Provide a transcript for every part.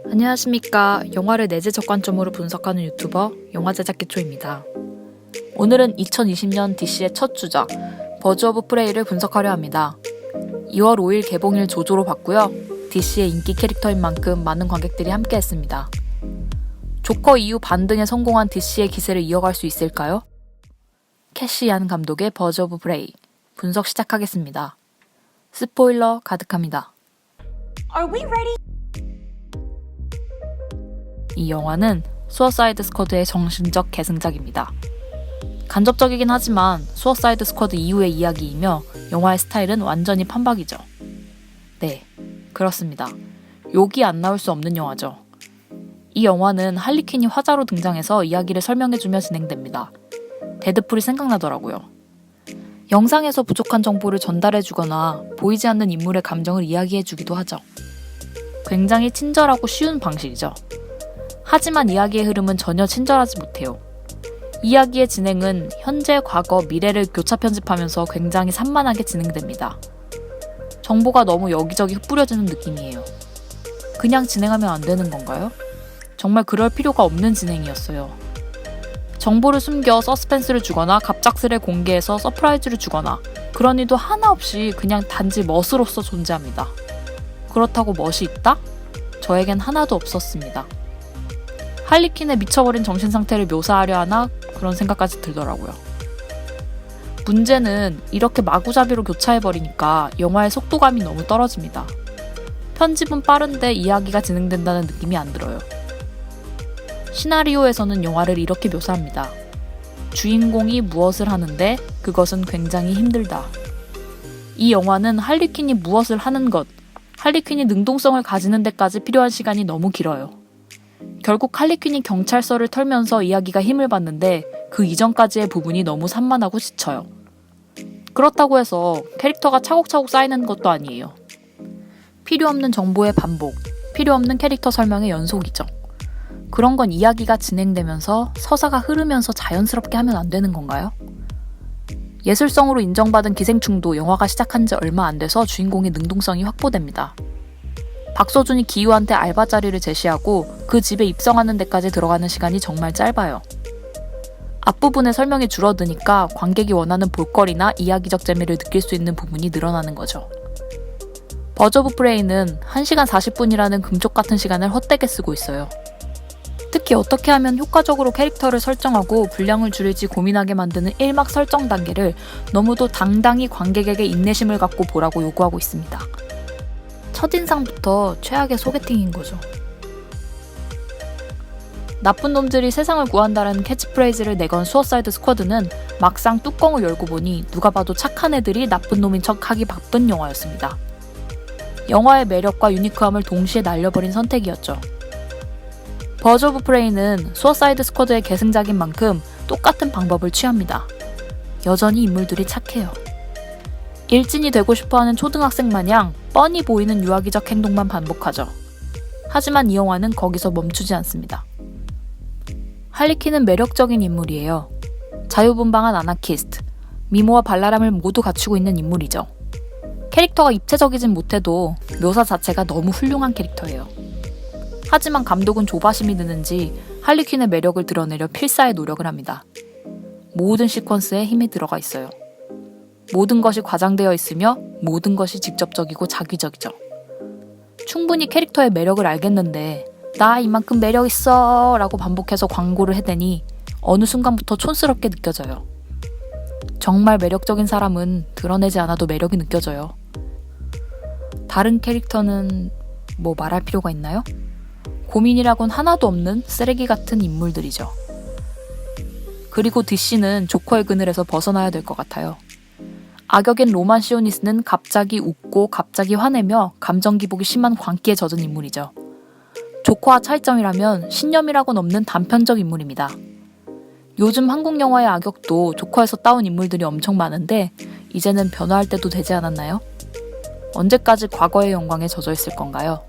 안녕하십니까. 영화를 내재적 관점으로 분석하는 유튜버 영화제작기초입니다. 오늘은 2020년 DC의 첫 주작 버즈 오브 프레이를 분석하려 합니다. 2월 5일 개봉일 조조로 봤고요. DC의 인기 캐릭터인 만큼 많은 관객들이 함께했습니다. 조커 이후 반등에 성공한 DC의 기세를 이어갈 수 있을까요? 캐시 얀 감독의 버즈 오브 프레이 분석 시작하겠습니다. 스포일러 가득합니다. Are we ready? 이 영화는 수어사이드 스쿼드의 정신적 계승작입니다. 간접적이긴 하지만 수어사이드 스쿼드 이후의 이야기이며 영화의 스타일은 완전히 판박이죠. 네, 그렇습니다. 욕이 안 나올 수 없는 영화죠. 이 영화는 할리퀸이 화자로 등장해서 이야기를 설명해주며 진행됩니다. 데드풀이 생각나더라고요. 영상에서 부족한 정보를 전달해주거나 보이지 않는 인물의 감정을 이야기해주기도 하죠. 굉장히 친절하고 쉬운 방식이죠. 하지만 이야기의 흐름은 전혀 친절하지 못해요. 이야기의 진행은 현재, 과거, 미래를 교차 편집하면서 굉장히 산만하게 진행됩니다. 정보가 너무 여기저기 흩뿌려지는 느낌이에요. 그냥 진행하면 안 되는 건가요? 정말 그럴 필요가 없는 진행이었어요. 정보를 숨겨 서스펜스를 주거나 갑작스레 공개해서 서프라이즈를 주거나 그런 일도 하나 없이 그냥 단지 멋으로서 존재합니다. 그렇다고 멋이 있다? 저에겐 하나도 없었습니다. 할리퀸의 미쳐버린 정신상태를 묘사하려 하나 그런 생각까지 들더라고요. 문제는 이렇게 마구잡이로 교차해버리니까 영화의 속도감이 너무 떨어집니다. 편집은 빠른데 이야기가 진행된다는 느낌이 안 들어요. 시나리오에서는 영화를 이렇게 묘사합니다. 주인공이 무엇을 하는데 그것은 굉장히 힘들다. 이 영화는 할리퀸이 무엇을 하는 것, 할리퀸이 능동성을 가지는 데까지 필요한 시간이 너무 길어요. 결국 할리퀸이 경찰서를 털면서 이야기가 힘을 받는데 그 이전까지의 부분이 너무 산만하고 지쳐요. 그렇다고 해서 캐릭터가 차곡차곡 쌓이는 것도 아니에요. 필요 없는 정보의 반복, 필요 없는 캐릭터 설명의 연속이죠. 그런 건 이야기가 진행되면서 서사가 흐르면서 자연스럽게 하면 안 되는 건가요? 예술성으로 인정받은 기생충도 영화가 시작한 지 얼마 안 돼서 주인공의 능동성이 확보됩니다. 박서준이 기우한테 알바 자리를 제시하고 그 집에 입성하는 데까지 들어가는 시간이 정말 짧아요. 앞부분의 설명이 줄어드니까 관객이 원하는 볼거리나 이야기적 재미를 느낄 수 있는 부분이 늘어나는 거죠. 버즈 오브 프레이는 1시간 40분이라는 금쪽 같은 시간을 헛되게 쓰고 있어요. 특히 어떻게 하면 효과적으로 캐릭터를 설정하고 분량을 줄일지 고민하게 만드는 1막 설정 단계를 너무도 당당히 관객에게 인내심을 갖고 보라고 요구하고 있습니다. 첫인상부터 최악의 소개팅인 거죠. 나쁜 놈들이 세상을 구한다라는 캐치프레이즈를 내건 수어사이드 스쿼드는 막상 뚜껑을 열고 보니 누가 봐도 착한 애들이 나쁜 놈인 척하기 바쁜 영화였습니다. 영화의 매력과 유니크함을 동시에 날려버린 선택이었죠. 버즈 오브 프레이는 수어사이드 스쿼드의 계승작인 만큼 똑같은 방법을 취합니다. 여전히 인물들이 착해요. 일진이 되고 싶어하는 초등학생 마냥 뻔히 보이는 유아기적 행동만 반복하죠. 하지만 이 영화는 거기서 멈추지 않습니다. 할리퀸은 매력적인 인물이에요. 자유분방한 아나키스트, 미모와 발랄함을 모두 갖추고 있는 인물이죠. 캐릭터가 입체적이진 못해도 묘사 자체가 너무 훌륭한 캐릭터예요. 하지만 감독은 조바심이 드는지 할리퀸의 매력을 드러내려 필사의 노력을 합니다. 모든 시퀀스에 힘이 들어가 있어요. 모든 것이 과장되어 있으며 모든 것이 직접적이고 자기적이죠. 충분히 캐릭터의 매력을 알겠는데 나 이만큼 매력 있어 라고 반복해서 광고를 해대니 어느 순간부터 촌스럽게 느껴져요. 정말 매력적인 사람은 드러내지 않아도 매력이 느껴져요. 다른 캐릭터는 뭐 말할 필요가 있나요? 고민이라곤 하나도 없는 쓰레기 같은 인물들이죠. 그리고 DC는 조커의 그늘에서 벗어나야 될 것 같아요. 악역인 로만 시오니스는 갑자기 웃고 갑자기 화내며 감정 기복이 심한 광기에 젖은 인물이죠. 조커와 차이점이라면 신념이라고는 없는 단편적 인물입니다. 요즘 한국 영화의 악역도 조커에서 따온 인물들이 엄청 많은데 이제는 변화할 때도 되지 않았나요? 언제까지 과거의 영광에 젖어 있을 건가요?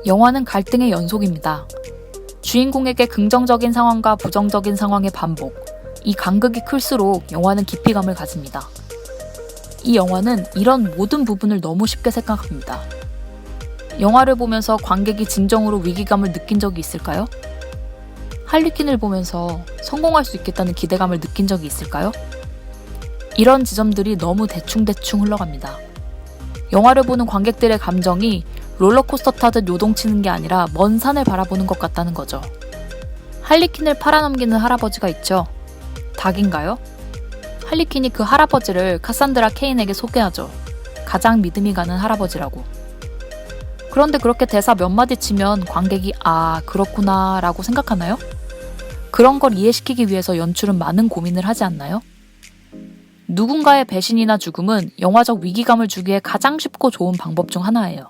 영화는 갈등의 연속입니다. 주인공에게 긍정적인 상황과 부정적인 상황의 반복, 이 간극이 클수록 영화는 깊이감을 가집니다. 이 영화는 이런 모든 부분을 너무 쉽게 생각합니다. 영화를 보면서 관객이 진정으로 위기감을 느낀 적이 있을까요? 할리퀸을 보면서 성공할 수 있겠다는 기대감을 느낀 적이 있을까요? 이런 지점들이 너무 대충대충 흘러갑니다. 영화를 보는 관객들의 감정이 롤러코스터 타듯 요동치는 게 아니라 먼 산을 바라보는 것 같다는 거죠. 할리퀸을 팔아넘기는 할아버지가 있죠. 닭인가요? 할리퀸이 그 할아버지를 카산드라 케인에게 소개하죠. 가장 믿음이 가는 할아버지라고. 그런데 그렇게 대사 몇 마디 치면 관객이 아, 그렇구나 라고 생각하나요? 그런 걸 이해시키기 위해서 연출은 많은 고민을 하지 않나요? 누군가의 배신이나 죽음은 영화적 위기감을 주기에 가장 쉽고 좋은 방법 중 하나예요.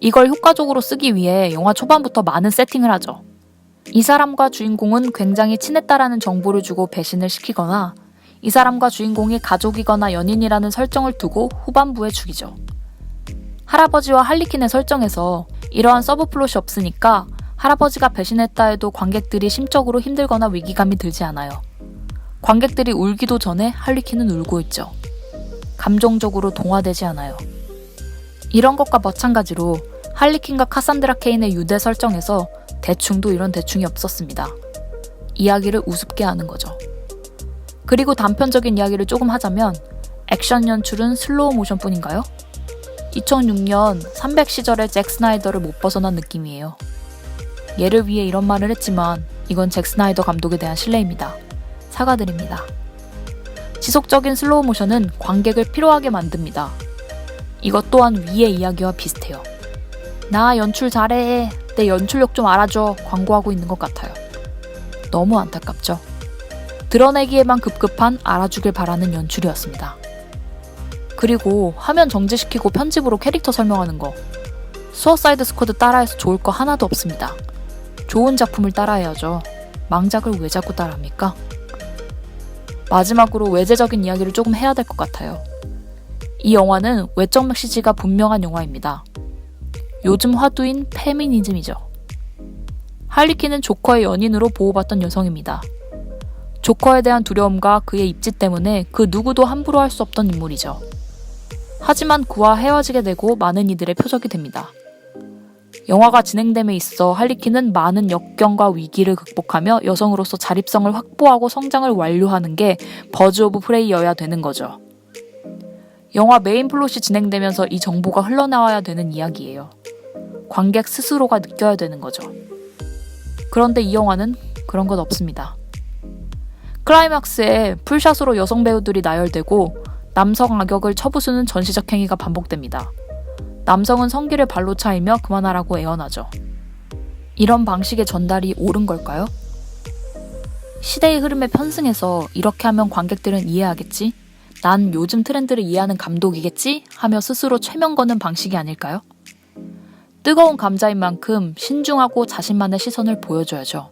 이걸 효과적으로 쓰기 위해 영화 초반부터 많은 세팅을 하죠. 이 사람과 주인공은 굉장히 친했다라는 정보를 주고 배신을 시키거나 이 사람과 주인공이 가족이거나 연인이라는 설정을 두고 후반부에 죽이죠. 할아버지와 할리퀸의 설정에서 이러한 서브플롯이 없으니까 할아버지가 배신했다 해도 관객들이 심적으로 힘들거나 위기감이 들지 않아요. 관객들이 울기도 전에 할리퀸은 울고 있죠. 감정적으로 동화되지 않아요. 이런 것과 마찬가지로 할리퀸과 카산드라 케인의 유대 설정에서 대충도 이런 대충이 없었습니다. 이야기를 우습게 하는 거죠. 그리고 단편적인 이야기를 조금 하자면 액션 연출은 슬로우 모션뿐인가요? 2006년 300 시절의 잭 스나이더를 못 벗어난 느낌이에요. 얘를 위해 이런 말을 했지만 이건 잭 스나이더 감독에 대한 신뢰입니다. 사과드립니다. 지속적인 슬로우 모션은 관객을 피로하게 만듭니다. 이것 또한 위의 이야기와 비슷해요. 나 연출 잘해. 내 연출력 좀 알아줘. 광고하고 있는 것 같아요. 너무 안타깝죠. 드러내기에만 급급한 알아주길 바라는 연출이었습니다. 그리고 화면 정지시키고 편집으로 캐릭터 설명하는 거. 수어사이드 스쿼드 따라해서 좋을 거 하나도 없습니다. 좋은 작품을 따라해야죠. 망작을 왜 자꾸 따라합니까? 마지막으로 외제적인 이야기를 조금 해야 될 것 같아요. 이 영화는 외적 메시지가 분명한 영화입니다. 요즘 화두인 페미니즘이죠. 할리퀸은 조커의 연인으로 보호받던 여성입니다. 조커에 대한 두려움과 그의 입지 때문에 그 누구도 함부로 할 수 없던 인물이죠. 하지만 그와 헤어지게 되고 많은 이들의 표적이 됩니다. 영화가 진행됨에 있어 할리퀸은 많은 역경과 위기를 극복하며 여성으로서 자립성을 확보하고 성장을 완료하는 게 버즈 오브 프레이여야 되는 거죠. 영화 메인 플롯이 진행되면서 이 정보가 흘러나와야 되는 이야기예요. 관객 스스로가 느껴야 되는 거죠. 그런데 이 영화는 그런 것 없습니다. 클라이막스에 풀샷으로 여성 배우들이 나열되고 남성 악역을 쳐부수는 전시적 행위가 반복됩니다. 남성은 성기를 발로 차이며 그만하라고 애원하죠. 이런 방식의 전달이 옳은 걸까요? 시대의 흐름에 편승해서 이렇게 하면 관객들은 이해하겠지? 난 요즘 트렌드를 이해하는 감독이겠지? 하며 스스로 최면 거는 방식이 아닐까요? 뜨거운 감자인 만큼 신중하고 자신만의 시선을 보여줘야죠.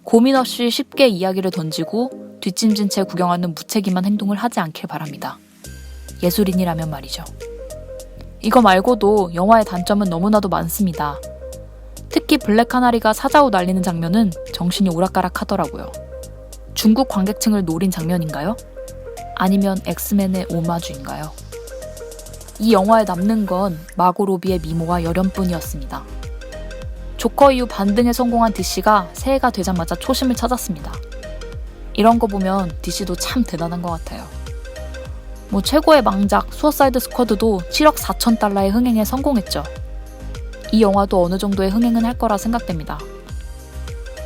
고민 없이 쉽게 이야기를 던지고 뒷짐진 채 구경하는 무책임한 행동을 하지 않길 바랍니다. 예술인이라면 말이죠. 이거 말고도 영화의 단점은 너무나도 많습니다. 특히 블랙 카나리가 사자우 날리는 장면은 정신이 오락가락하더라고요. 중국 관객층을 노린 장면인가요? 아니면 엑스맨의 오마주인가요? 이 영화에 남는 건 마고 로비의 미모와 열연뿐이었습니다. 조커 이후 반등에 성공한 DC가 새해가 되자마자 초심을 찾았습니다. 이런 거 보면 DC도 참 대단한 것 같아요. 최고의 망작 수어사이드 스쿼드도 7억 4천 달러의 흥행에 성공했죠. 이 영화도 어느 정도의 흥행은 할 거라 생각됩니다.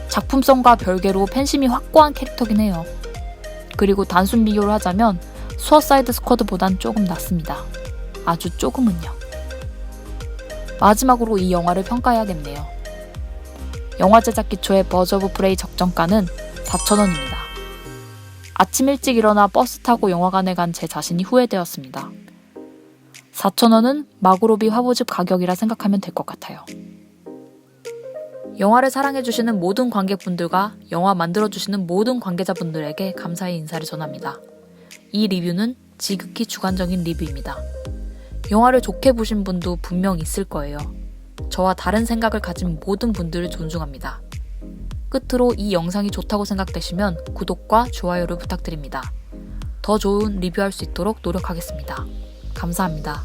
작품성과 별개로 팬심이 확고한 캐릭터긴 해요. 그리고 단순 비교를 하자면 수어사이드 스쿼드보단 조금 낫습니다. 아주 조금은요. 마지막으로 이 영화를 평가해야겠네요. 영화 제작 기초의 버즈 오브 프레이 적정가는 4,000원입니다. 아침 일찍 일어나 버스 타고 영화관에 간 제 자신이 후회되었습니다. 4,000원은 마고로비 화보집 가격이라 생각하면 될 것 같아요. 영화를 사랑해주시는 모든 관객분들과 영화 만들어주시는 모든 관계자분들에게 감사의 인사를 전합니다. 이 리뷰는 지극히 주관적인 리뷰입니다. 영화를 좋게 보신 분도 분명 있을 거예요. 저와 다른 생각을 가진 모든 분들을 존중합니다. 끝으로 이 영상이 좋다고 생각되시면 구독과 좋아요를 부탁드립니다. 더 좋은 리뷰할 수 있도록 노력하겠습니다. 감사합니다.